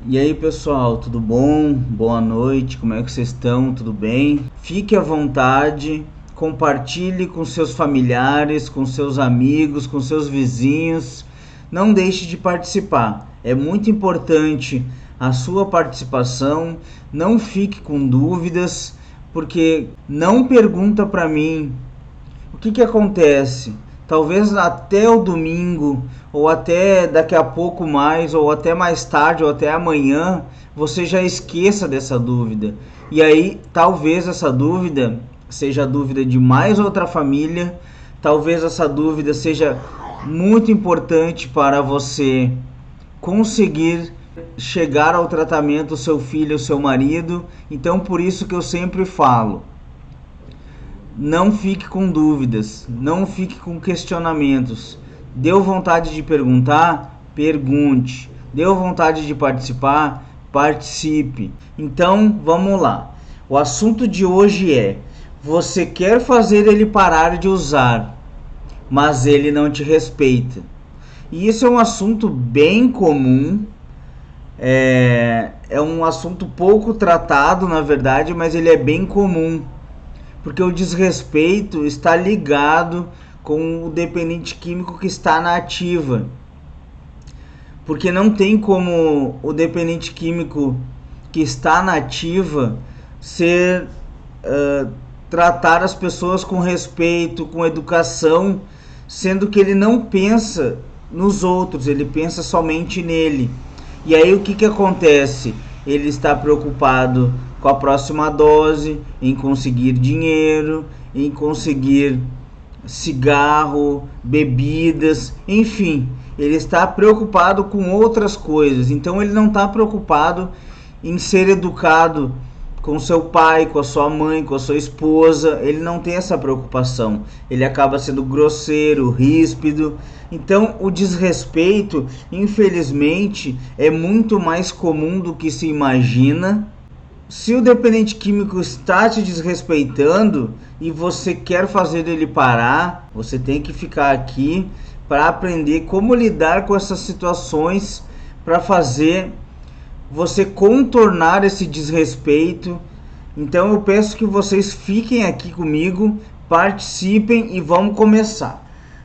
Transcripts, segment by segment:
E aí pessoal, tudo bom? Boa noite, como é que vocês estão? Tudo bem? Fique à vontade, compartilhe com seus familiares, com seus amigos, com seus vizinhos. Não deixe de participar, é muito importante a sua participação. Não fique com dúvidas, porque não pergunta para mim o que acontece. Talvez até o domingo, ou até daqui a pouco mais, ou até mais tarde, ou até amanhã, você já esqueça dessa dúvida. E aí, talvez essa dúvida seja a dúvida de mais outra família, talvez essa dúvida seja muito importante para você conseguir chegar ao tratamento do seu filho, o seu marido. Então, por isso que eu sempre falo, não fique com dúvidas, não fique com questionamentos. Deu vontade de perguntar? Pergunte. Deu vontade de participar? Participe. Então, vamos lá. O assunto de hoje é: você quer fazer ele parar de usar, mas ele não te respeita. E isso é um assunto bem comum. É um assunto pouco tratado, na verdade, mas ele é bem comum. Porque o desrespeito está ligado com o dependente químico que está na ativa. Porque não tem como o dependente químico que está na ativa tratar as pessoas com respeito, com educação, sendo que ele não pensa nos outros, ele pensa somente nele. E aí o que acontece? Ele está preocupado com a próxima dose, em conseguir dinheiro, em conseguir cigarro, bebidas, enfim, ele está preocupado com outras coisas. Então ele não está preocupado em ser educado com seu pai, com a sua mãe, com a sua esposa. Ele não tem essa preocupação, ele acaba sendo grosseiro, ríspido. Então o desrespeito, infelizmente, é muito mais comum do que se imagina. Se o dependente químico está te desrespeitando e você quer fazer ele parar, você tem que ficar aqui para aprender como lidar com essas situações, para fazer você contornar esse desrespeito. Então eu peço que vocês fiquem aqui comigo, participem e vamos começar.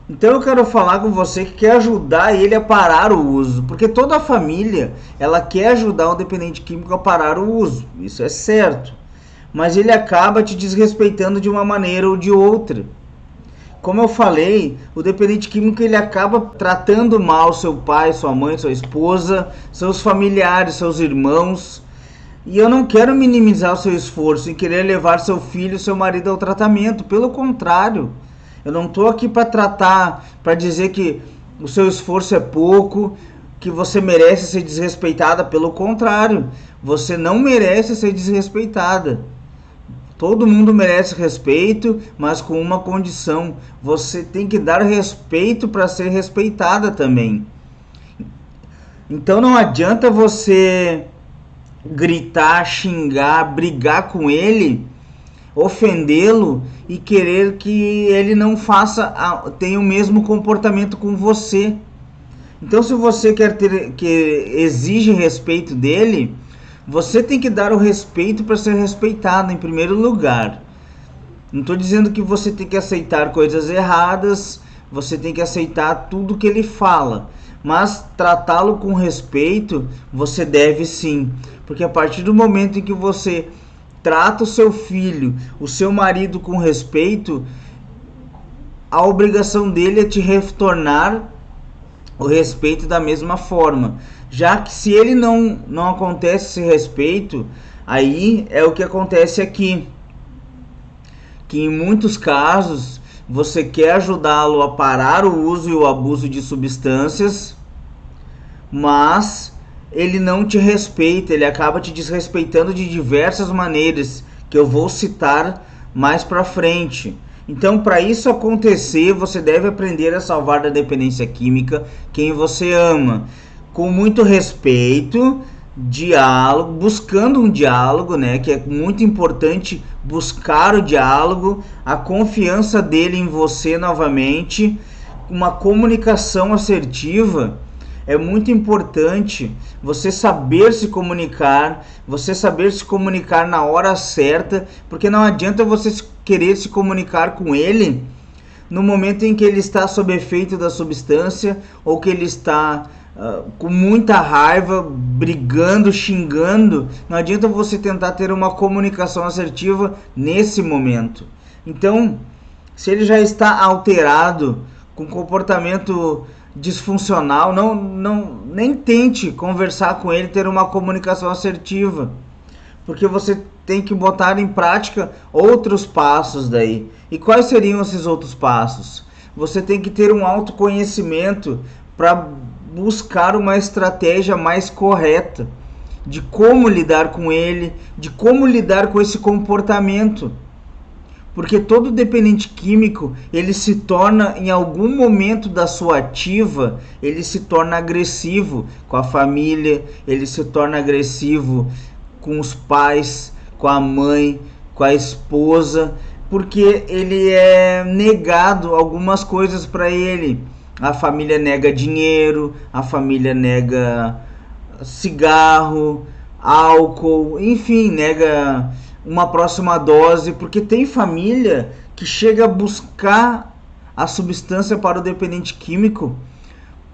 Então eu quero falar com você que quer ajudar ele a parar o uso, porque toda a família, ela quer ajudar o dependente químico a parar o uso, isso é certo, mas ele acaba te desrespeitando de uma maneira ou de outra. Como eu falei, o dependente químico ele acaba tratando mal seu pai, sua mãe, sua esposa, seus familiares, seus irmãos. E eu não quero minimizar o seu esforço em querer levar seu filho, seu marido ao tratamento, pelo contrário. Eu não estou aqui para tratar, para dizer que o seu esforço é pouco, que você merece ser desrespeitada. Pelo contrário, você não merece ser desrespeitada. Todo mundo merece respeito, mas com uma condição: você tem que dar respeito para ser respeitada também. Então não adianta você gritar, xingar, brigar com ele, ofendê-lo e querer que ele não tenha o mesmo comportamento com você. Então se você que exige respeito dele, você tem que dar o respeito para ser respeitado em primeiro lugar. Não estou dizendo que você tem que aceitar coisas erradas, você tem que aceitar tudo que ele fala, mas tratá-lo com respeito você deve sim, porque a partir do momento em que você trata o seu filho, o seu marido com respeito, a obrigação dele é te retornar o respeito da mesma forma. Já que se ele não acontece esse respeito, aí é o que acontece aqui, que em muitos casos você quer ajudá-lo a parar o uso e o abuso de substâncias, mas ele não te respeita, ele acaba te desrespeitando de diversas maneiras, que eu vou citar mais pra frente. Então, para isso acontecer, você deve aprender a salvar da dependência química quem você ama, com muito respeito, diálogo, buscando um diálogo, né, que é muito importante buscar o diálogo, a confiança dele em você novamente, uma comunicação assertiva, é muito importante você saber se comunicar, na hora certa, porque não adianta você querer se comunicar com ele no momento em que ele está sob efeito da substância ou que ele está com muita raiva, brigando, xingando. Não adianta você tentar ter uma comunicação assertiva nesse momento. Então, se ele já está alterado, com comportamento disfuncional, nem tente conversar com ele, ter uma comunicação assertiva, porque você tem que botar em prática outros passos daí. E quais seriam esses outros passos? Você tem que ter um autoconhecimento para buscar uma estratégia mais correta de como lidar com ele, de como lidar com esse comportamento. Porque todo dependente químico, ele se torna, em algum momento da sua ativa, ele se torna agressivo com a família, ele se torna agressivo com os pais, com a mãe, com a esposa, porque ele é negado algumas coisas para ele. A família nega dinheiro, a família nega cigarro, álcool, enfim, nega uma próxima dose, porque tem família que chega a buscar a substância para o dependente químico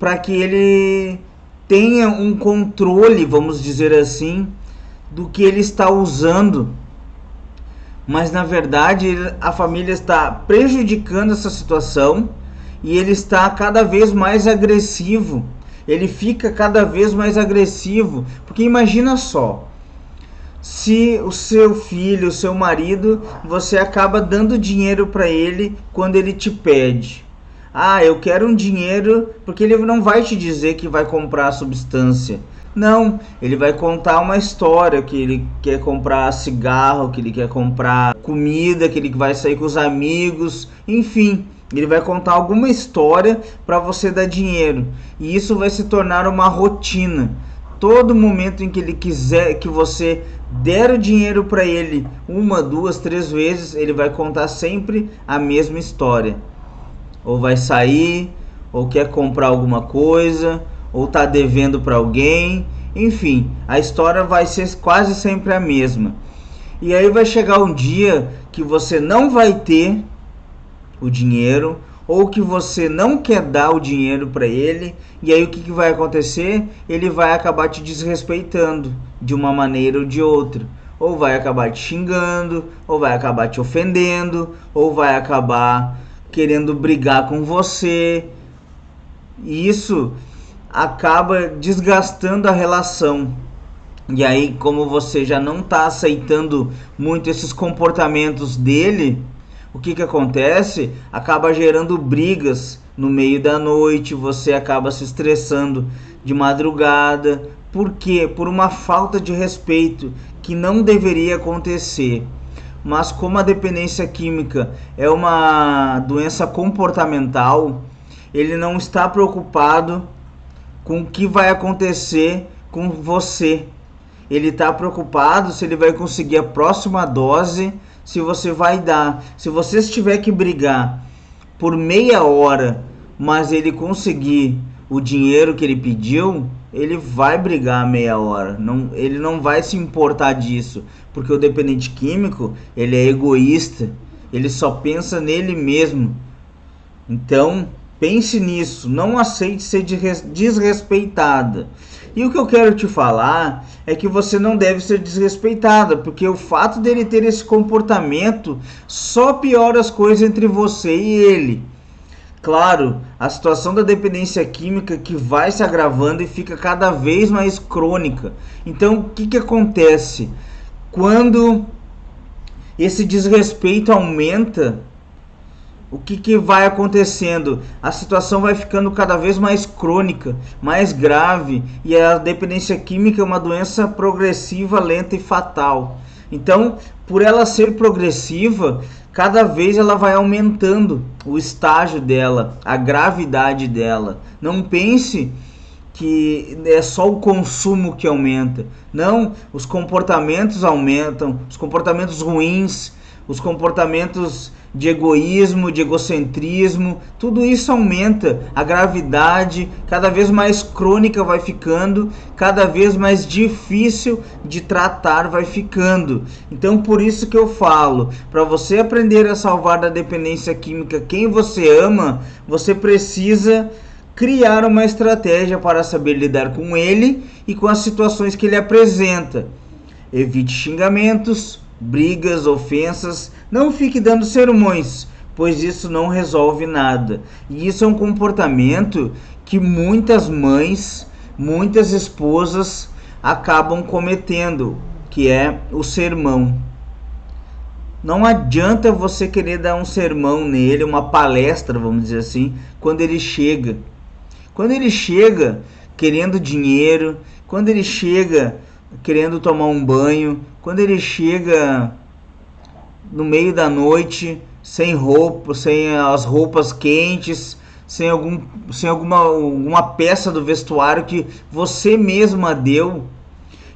para que ele tenha um controle, vamos dizer assim, do que ele está usando. Mas na verdade a família está prejudicando essa situação e ele está cada vez mais agressivo. Ele fica cada vez mais agressivo, porque imagina só, se o seu filho, o seu marido, você acaba dando dinheiro para ele quando ele te pede. Ah, eu quero um dinheiro, porque ele não vai te dizer que vai comprar a substância. Não, ele vai contar uma história, que ele quer comprar cigarro, que ele quer comprar comida, que ele vai sair com os amigos, enfim. Ele vai contar alguma história para você dar dinheiro. E isso vai se tornar uma rotina. Todo momento em que ele quiser que você der o dinheiro para ele 1, 2, 3 vezes, ele vai contar sempre a mesma história. Ou vai sair, ou quer comprar alguma coisa, ou tá devendo para alguém. Enfim, a história vai ser quase sempre a mesma. E aí vai chegar um dia que você não vai ter o dinheiro, ou que você não quer dar o dinheiro para ele, e aí o que vai acontecer? Ele vai acabar te desrespeitando de uma maneira ou de outra, ou vai acabar te xingando, ou vai acabar te ofendendo, ou vai acabar querendo brigar com você, e isso acaba desgastando a relação. E aí, como você já não está aceitando muito esses comportamentos dele, o que acontece? Acaba gerando brigas no meio da noite, você acaba se estressando de madrugada. Por quê? Por uma falta de respeito que não deveria acontecer. Mas como a dependência química é uma doença comportamental, ele não está preocupado com o que vai acontecer com você. Ele está preocupado se ele vai conseguir a próxima dose, se você vai dar. Se você tiver que brigar por meia hora, mas ele conseguir o dinheiro que ele pediu, ele vai brigar meia hora. Ele não vai se importar disso, porque o dependente químico, ele é egoísta, ele só pensa nele mesmo. Então, pense nisso, não aceite ser desrespeitada. E o que eu quero te falar é que você não deve ser desrespeitada, porque o fato dele ter esse comportamento só piora as coisas entre você e ele. Claro, a situação da dependência química que vai se agravando e fica cada vez mais crônica. Então, o que acontece? Quando esse desrespeito aumenta, o que vai acontecendo? A situação vai ficando cada vez mais crônica, mais grave, e a dependência química é uma doença progressiva, lenta e fatal. Então, por ela ser progressiva, cada vez ela vai aumentando o estágio dela, a gravidade dela. Não pense que é só o consumo que aumenta. Não, os comportamentos aumentam, os comportamentos ruins, os comportamentos de egoísmo, de egocentrismo, tudo isso aumenta, a gravidade cada vez mais crônica vai ficando, cada vez mais difícil de tratar vai ficando. Então por isso que eu falo, para você aprender a salvar da dependência química quem você ama, você precisa criar uma estratégia para saber lidar com ele e com as situações que ele apresenta. Evite xingamentos, brigas, ofensas, não fique dando sermões, pois isso não resolve nada. E isso é um comportamento que muitas mães, muitas esposas acabam cometendo, que é o sermão. Não adianta você querer dar um sermão nele, uma palestra, vamos dizer assim, quando ele chega. Quando ele chega querendo dinheiro, quando ele chega querendo tomar um banho, quando ele chega no meio da noite, sem roupa, sem as roupas quentes, sem alguma peça do vestuário que você mesma deu,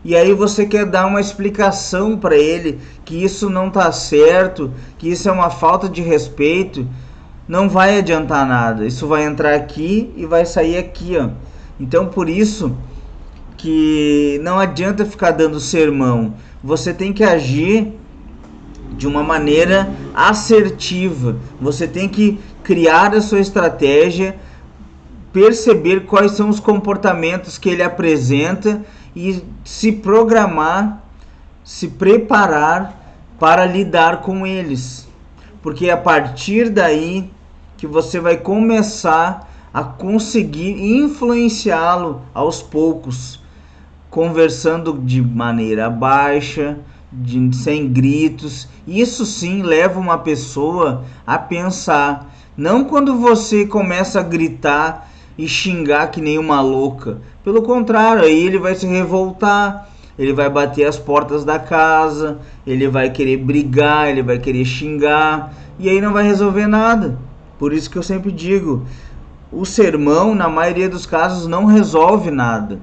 e aí você quer dar uma explicação para ele que isso não está certo, que isso é uma falta de respeito, não vai adiantar nada. Isso vai entrar aqui e vai sair aqui, ó. Então por isso que não adianta ficar dando sermão. Você tem que agir de uma maneira assertiva. Você tem que criar a sua estratégia, perceber quais são os comportamentos que ele apresenta e se programar, se preparar para lidar com eles. Porque é a partir daí que você vai começar a conseguir influenciá-lo aos poucos, conversando de maneira baixa, sem gritos. Isso sim leva uma pessoa a pensar. Não quando você começa a gritar e xingar que nem uma louca. Pelo contrário, aí ele vai se revoltar, ele vai bater as portas da casa, ele vai querer brigar, ele vai querer xingar, e aí não vai resolver nada. Por isso que eu sempre digo, o sermão, na maioria dos casos, não resolve nada.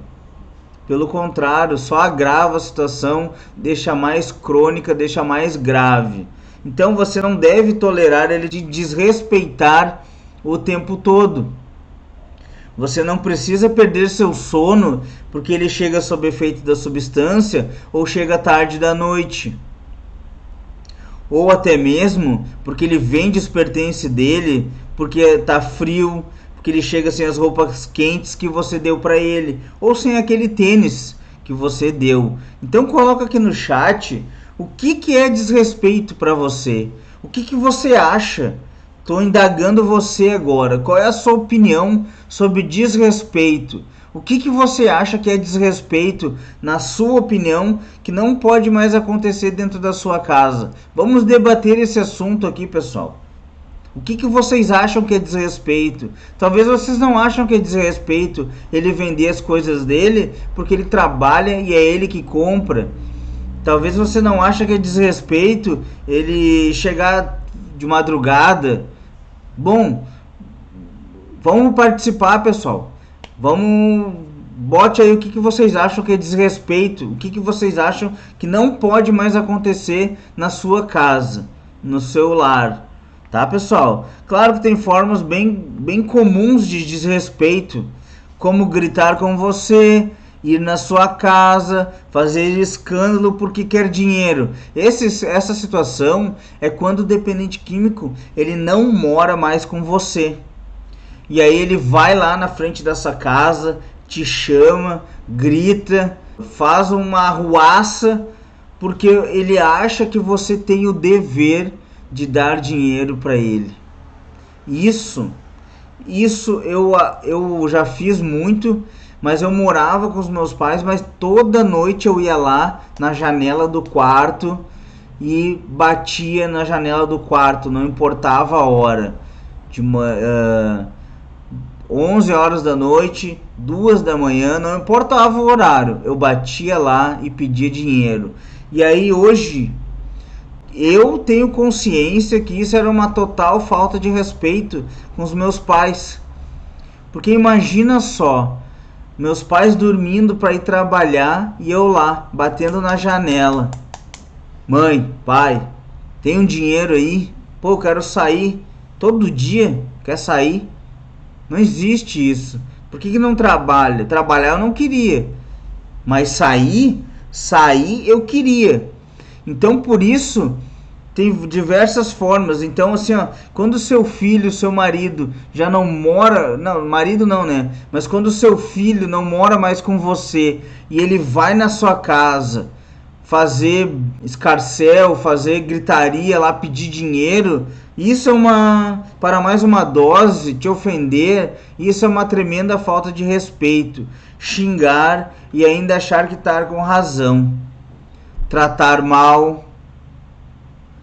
Pelo contrário, só agrava a situação, deixa mais crônica, deixa mais grave. Então você não deve tolerar ele te desrespeitar o tempo todo. Você não precisa perder seu sono porque ele chega sob efeito da substância ou chega tarde da noite. Ou até mesmo porque ele vende os pertences dele porque está frio, porque ele chega sem as roupas quentes que você deu para ele, ou sem aquele tênis que você deu. Então coloca aqui no chat o que é desrespeito para você. O que você acha? Estou indagando você agora. Qual é a sua opinião sobre desrespeito? O que você acha que é desrespeito, na sua opinião, que não pode mais acontecer dentro da sua casa? Vamos debater esse assunto aqui, pessoal. O que vocês acham que é desrespeito? Talvez vocês não acham que é desrespeito ele vender as coisas dele, porque ele trabalha e é ele que compra. Talvez você não ache que é desrespeito ele chegar de madrugada. Bom, vamos participar, pessoal. Bote aí o que vocês acham que é desrespeito. O que vocês acham que não pode mais acontecer na sua casa, no seu lar. Tá, pessoal? Claro que tem formas bem comuns de desrespeito, como gritar com você, ir na sua casa, fazer escândalo porque quer dinheiro. Essa situação é quando o dependente químico ele não mora mais com você. E aí ele vai lá na frente da sua casa, te chama, grita, faz uma arruaça, porque ele acha que você tem o dever de dar dinheiro para ele. Isso eu já fiz muito, mas eu morava com os meus pais, mas toda noite eu ia lá na janela do quarto e batia na janela do quarto, não importava a hora. 11 horas da noite, 2 da manhã, não importava o horário, eu batia lá e pedia dinheiro. E aí hoje eu tenho consciência que isso era uma total falta de respeito com os meus pais. Porque imagina só, meus pais dormindo para ir trabalhar e eu lá, batendo na janela. Mãe, pai, Tem um dinheiro aí, pô, eu quero sair todo dia, quer sair? Não existe isso. Por que não trabalha? Trabalhar eu não queria, mas sair eu queria. Então por isso tem diversas formas. Então assim, ó, quando seu filho, seu marido já não mora, não, marido não, né? Mas quando o seu filho não mora mais com você e ele vai na sua casa fazer escarcéu, fazer gritaria lá, pedir dinheiro, isso é uma, para mais uma dose, te ofender, isso é uma tremenda falta de respeito. Xingar e ainda achar que tá com razão. Tratar mal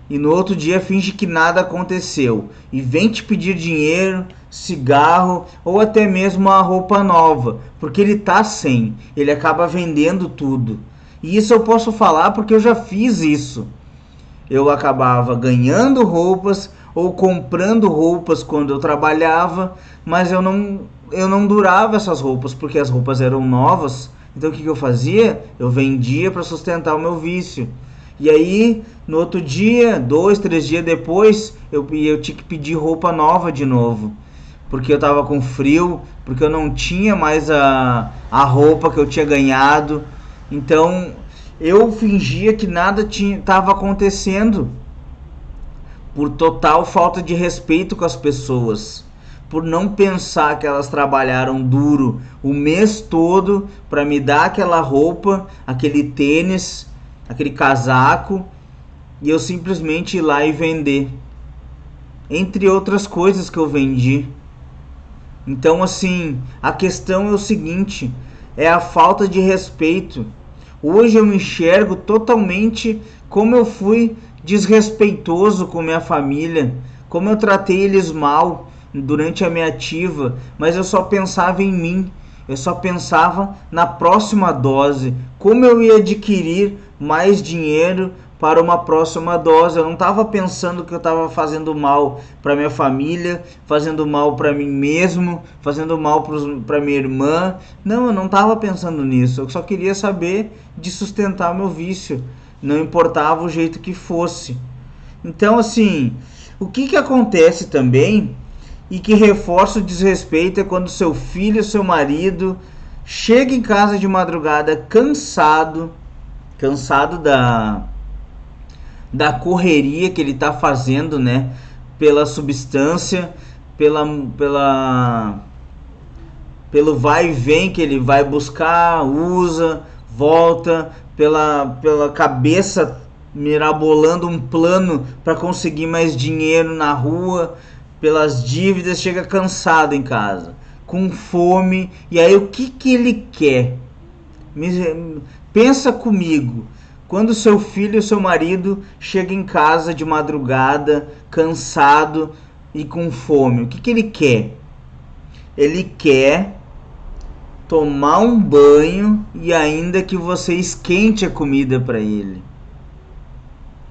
e no outro dia finge que nada aconteceu e vem te pedir dinheiro, cigarro ou até mesmo a roupa nova, porque ele tá sem, ele acaba vendendo tudo. E isso eu posso falar porque eu já fiz isso. Eu acabava ganhando roupas ou comprando roupas quando eu trabalhava, mas eu não durava essas roupas porque as roupas eram novas. Então o que eu fazia? Eu vendia para sustentar o meu vício. E aí, no outro dia, 2, 3 dias depois, eu tinha que pedir roupa nova de novo. Porque eu tava com frio, porque eu não tinha mais a roupa que eu tinha ganhado. Então, eu fingia que nada estava acontecendo. Por total falta de respeito com as pessoas. Por não pensar que elas trabalharam duro o mês todo para me dar aquela roupa, aquele tênis, aquele casaco, e eu simplesmente ir lá e vender. Entre outras coisas que eu vendi. Então assim, a questão é o seguinte, é a falta de respeito. Hoje eu me enxergo totalmente como eu fui desrespeitoso com minha família, como eu tratei eles mal durante a minha ativa, mas eu só pensava em mim, eu só pensava na próxima dose, como eu ia adquirir mais dinheiro para uma próxima dose. Eu não estava pensando que eu estava fazendo mal para minha família, fazendo mal para mim mesmo, fazendo mal para minha irmã. Não, eu não estava pensando nisso. Eu só queria saber de sustentar o meu vício. Não importava o jeito que fosse. Então, assim, o que acontece também e que reforça o desrespeito é quando seu filho, seu marido, chega em casa de madrugada cansado da correria que ele está fazendo, né? Pela substância, pelo vai e vem que ele vai buscar, usa, volta, pela cabeça mirabolando um plano para conseguir mais dinheiro na rua, pelas dívidas, chega cansado em casa, com fome, e aí o que ele quer? Pensa comigo, quando seu filho, seu marido chega em casa de madrugada, cansado e com fome, o que ele quer? Ele quer tomar um banho e ainda que você esquente a comida para ele.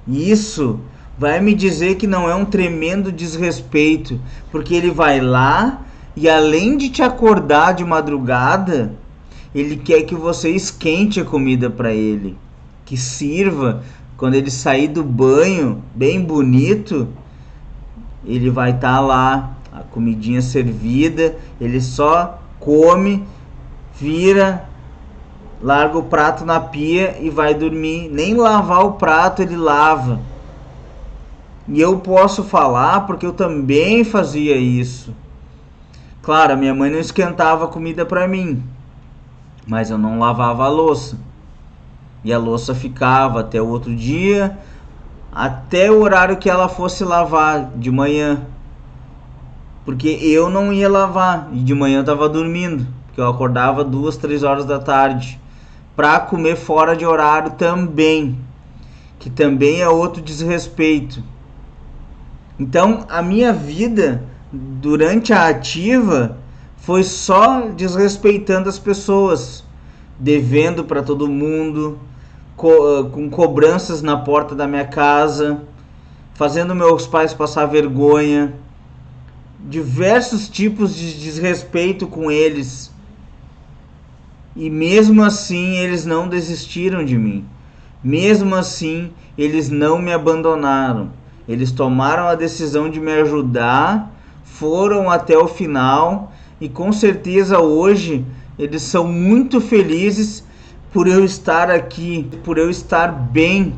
Isso vai me dizer que não é um tremendo desrespeito, porque ele vai lá e além de te acordar de madrugada, ele quer que você esquente a comida para ele, que sirva quando ele sair do banho, bem bonito, ele vai estar lá, a comidinha servida, ele só come, vira, larga o prato na pia e vai dormir. Nem lavar o prato ele lava. E eu posso falar porque eu também fazia isso. Claro, a minha mãe não esquentava comida para mim, mas eu não lavava a louça. E a louça ficava até o outro dia, até o horário que ela fosse lavar, de manhã. Porque eu não ia lavar, e de manhã eu estava dormindo, porque eu acordava 2, 3 horas da tarde, para comer fora de horário também, que também é outro desrespeito. Então a minha vida durante a ativa foi só desrespeitando as pessoas, devendo para todo mundo, com cobranças na porta da minha casa, fazendo meus pais passar vergonha, diversos tipos de desrespeito com eles. E mesmo assim eles não desistiram de mim. Mesmo assim, eles não me abandonaram. Eles tomaram a decisão de me ajudar, foram até o final e com certeza hoje eles são muito felizes por eu estar aqui, por eu estar bem.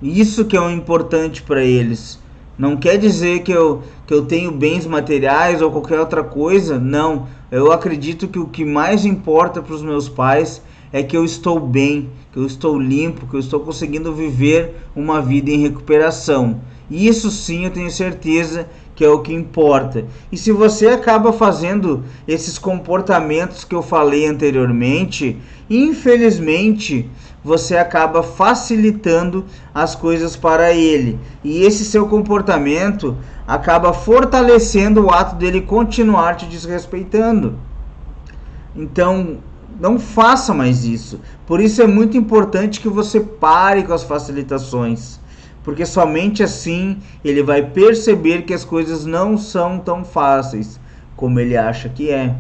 Isso que é o importante para eles. Não quer dizer que eu tenho bens materiais ou qualquer outra coisa. Não. Eu acredito que o que mais importa para os meus pais é que eu estou bem, que eu estou limpo, que eu estou conseguindo viver uma vida em recuperação. Isso sim eu tenho certeza que é o que importa. E se você acaba fazendo esses comportamentos que eu falei anteriormente, infelizmente você acaba facilitando as coisas para ele. E esse seu comportamento acaba fortalecendo o ato dele continuar te desrespeitando. Então, não faça mais isso. Por isso é muito importante que você pare com as facilitações. Porque somente assim ele vai perceber que as coisas não são tão fáceis como ele acha que é.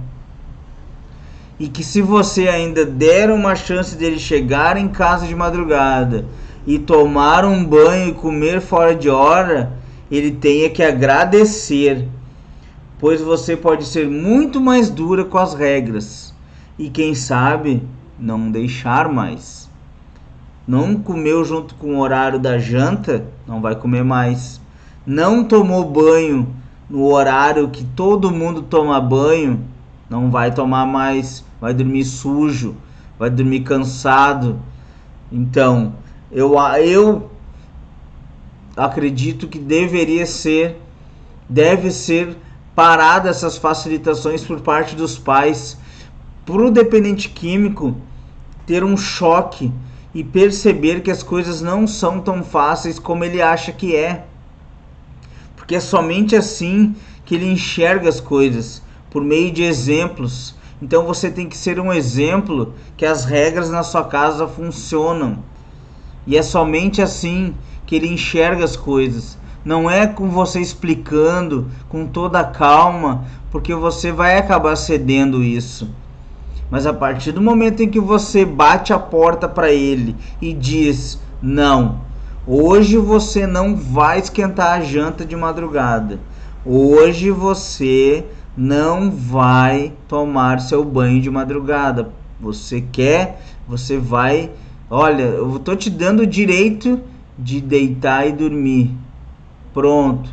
E que se você ainda der uma chance dele chegar em casa de madrugada e tomar um banho e comer fora de hora, ele tenha que agradecer, pois você pode ser muito mais dura com as regras e quem sabe não deixar mais. Não comeu junto com o horário da janta, não vai comer mais. Não tomou banho no horário que todo mundo toma banho, não vai tomar mais. Vai dormir sujo, vai dormir cansado. Então, eu acredito que deve ser parada essas facilitações por parte dos pais, para o dependente químico ter um choque e perceber que as coisas não são tão fáceis como ele acha que é. Porque é somente assim que ele enxerga as coisas, por meio de exemplos. Então você tem que ser um exemplo que as regras na sua casa funcionam. E é somente assim que ele enxerga as coisas. Não é com você explicando com toda a calma, porque você vai acabar cedendo isso. Mas a partir do momento em que você bate a porta para ele e diz: não, hoje você não vai esquentar a janta de madrugada. Hoje você não vai tomar seu banho de madrugada. Você quer, você vai. Olha, eu tô te dando o direito de deitar e dormir. Pronto.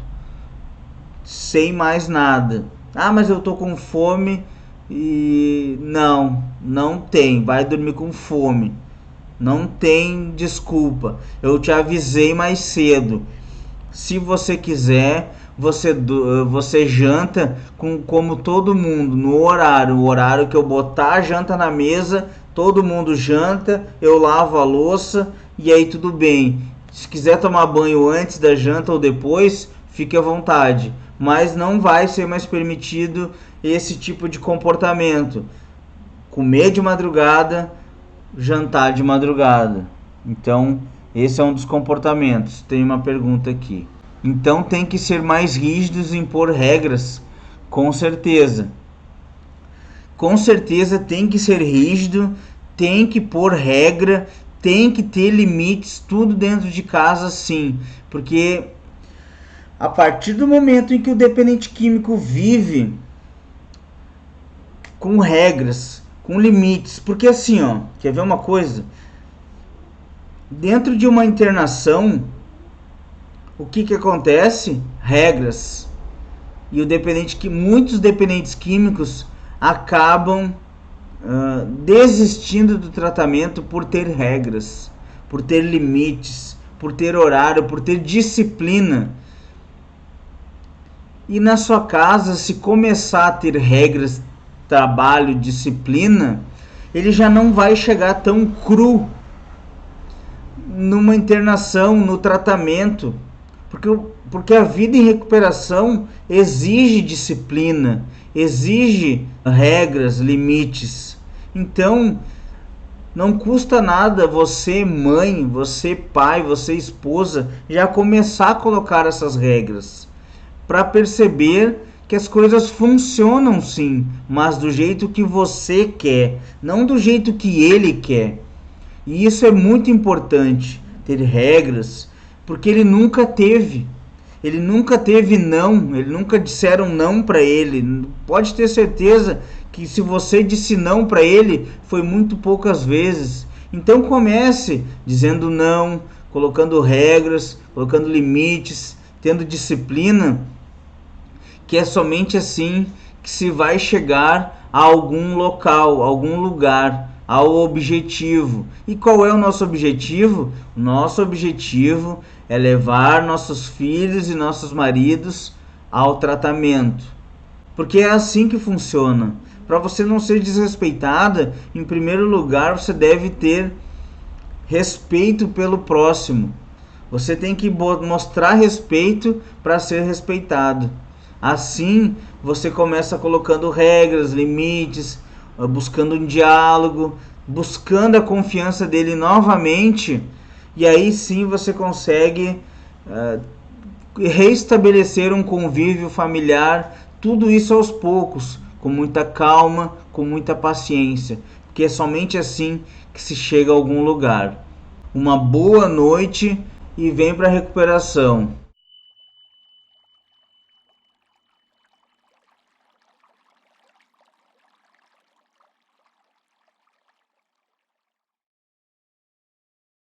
Sem mais nada. Ah, mas eu tô com fome e não tem. Vai dormir com fome. Não tem desculpa. Eu te avisei mais cedo. Se você quiser, você janta como todo mundo, no horário. O horário que eu botar a janta na mesa, todo mundo janta, eu lavo a louça e aí tudo bem. Se quiser tomar banho antes da janta ou depois, fique à vontade. Mas não vai ser mais permitido esse tipo de comportamento. Comer de madrugada, jantar de madrugada. Então, esse é um dos comportamentos. Tem uma pergunta aqui. Então tem que ser mais rígidos em impor regras, com certeza. Com certeza tem que ser rígido, tem que pôr regra, tem que ter limites, tudo dentro de casa sim. Porque a partir do momento em que o dependente químico vive com regras, com limites, porque assim, ó, quer ver uma coisa? Dentro de uma internação, o que acontece? Regras. E muitos dependentes químicos acabam desistindo do tratamento por ter regras, por ter limites, por ter horário, por ter disciplina. E na sua casa, se começar a ter regras, trabalho, disciplina, ele já não vai chegar tão cru numa internação, no tratamento. Porque a vida em recuperação exige disciplina, exige regras, limites. Então, não custa nada você, mãe, você, pai, você, esposa, já começar a colocar essas regras, para perceber que as coisas funcionam sim, mas do jeito que você quer, não do jeito que ele quer. E isso é muito importante, ter regras, porque ele nunca teve. Ele nunca teve não, ele nunca disseram não para ele. Pode ter certeza que se você disse não para ele, foi muito poucas vezes. Então comece dizendo não, colocando regras, colocando limites, tendo disciplina, que é somente assim que se vai chegar a algum local, a algum lugar, ao objetivo. E qual é o nosso objetivo? O nosso objetivo é levar nossos filhos e nossos maridos ao tratamento. Porque é assim que funciona. Para você não ser desrespeitada, em primeiro lugar, você deve ter respeito pelo próximo. Você tem que mostrar respeito para ser respeitado. Assim, você começa colocando regras, limites, buscando um diálogo, buscando a confiança dele novamente, e aí sim você consegue reestabelecer um convívio familiar, tudo isso aos poucos, com muita calma, com muita paciência, porque é somente assim que se chega a algum lugar. Uma boa noite e vem para a recuperação.